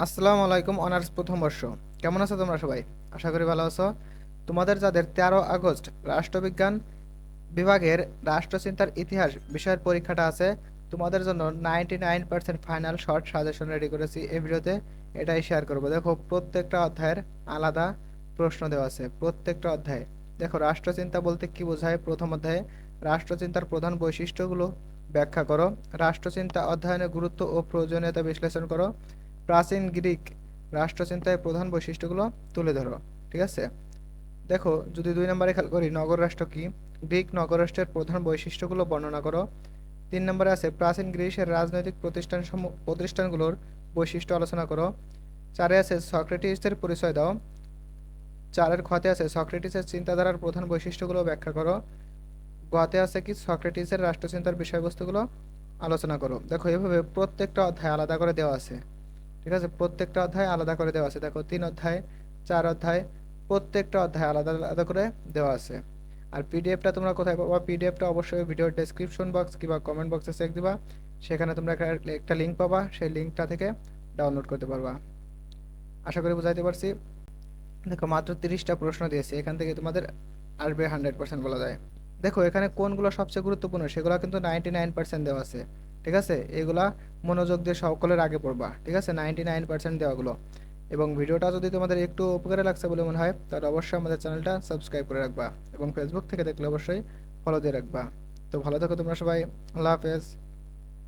আসসালামু আলাইকুম অনার্স প্রথম বর্ষ। কেমন আছো তোমরা সবাই? আশা করি ভালো আছো। তোমাদের যাদের 13 আগস্ট রাষ্ট্রবিজ্ঞান বিভাগের রাষ্ট্রচিন্তার ইতিহাস বিষয়ের পরীক্ষাটা আছে, তোমাদের জন্য 99% ফাইনাল শর্ট সাজেশন রেডি করেছি এই ভিডিওতে। এটাই শেয়ার করবো। দেখো, প্রত্যেকটা অধ্যায়ের আলাদা প্রশ্ন দেওয়া আছে প্রত্যেকটা অধ্যায়ে। দেখো, রাষ্ট্রচিন্তা বলতে কি বোঝায়। প্রথম অধ্যায়ে রাষ্ট্রচিন্তার প্রধান বৈশিষ্ট্যগুলো ব্যাখ্যা করো। রাষ্ট্রচিন্তা অধ্যয়নের গুরুত্ব ও প্রয়োজনীয়তা বিশ্লেষণ করো। প্রাচীন গ্রিক রাষ্ট্রচিন্তায় প্রধান বৈশিষ্ট্যগুলো তুলে ধরো। ঠিক আছে। দেখো, যদি 2 নম্বরে খেয়াল করি, নগর রাষ্ট্র কি, গ্রিক নগর রাষ্ট্রের প্রধান বৈশিষ্ট্যগুলো বর্ণনা করো। 3 নম্বরে আছে প্রাচীন গ্রিসের রাজনৈতিক প্রতিষ্ঠানগুলোর বৈশিষ্ট্য আলোচনা করো। 4-এ আছে সক্রেটিসের পরিচয় দাও। 4-এর ঘতে আছে সক্রেটিসের চিন্তাধারার প্রধান বৈশিষ্ট্যগুলো ব্যাখ্যা করো। গতে আছে কি সক্রেটিসের রাষ্ট্রচিন্তার বিষয়বস্তুগুলো আলোচনা করো। দেখো, এভাবে প্রত্যেকটা অধ্যায় আলাদা করে দেওয়া আছে। ঠিক আছে, প্রত্যেকটা অধ্যায় আলাদা করে দেওয়া আছে। দেখো, 3 অধ্যায়, 4 অধ্যায়, প্রত্যেকটা অধ্যায় আলাদা আলাদা করে দেওয়া আছে। আর পিডিএফটা তোমরা কোথায় পাবা? পিডিএফটা অবশ্যই ভিডিওর ডেসক্রিপশন বক্স কিংবা কমেন্ট বক্সে চেক দিবা। সেখানে তোমরা একটা লিঙ্ক পাবা, সেই লিঙ্কটা থেকে ডাউনলোড করতে পারবা। আশা করি বুঝাইতে পারছি। দেখো, মাত্র 30টা প্রশ্ন দিয়েছে, এখান থেকে তোমাদের আসবে 100% বলা যায়। দেখো, এখানে কোনগুলো সবচেয়ে গুরুত্বপূর্ণ সেগুলো কিন্তু 99% দেওয়া আছে। ঠিক আছে, এগুলা মনোযোগ দিয়ে সকলের আগে পড়বা। ঠিক আছে, 99% দেওয়াগুলো। এবং ভিডিওটা যদি তোমাদের একটু উপকারে লাগছে বলে মনে হয়, তাহলে অবশ্যই আমাদের চ্যানেলটা সাবস্ক্রাইব করে রাখবা এবং ফেসবুক থেকে দেখলে অবশ্যই ফলো দিয়ে রাখবা। তো ভালো থাকো তোমরা সবাই। আল্লাহ হাফেজ।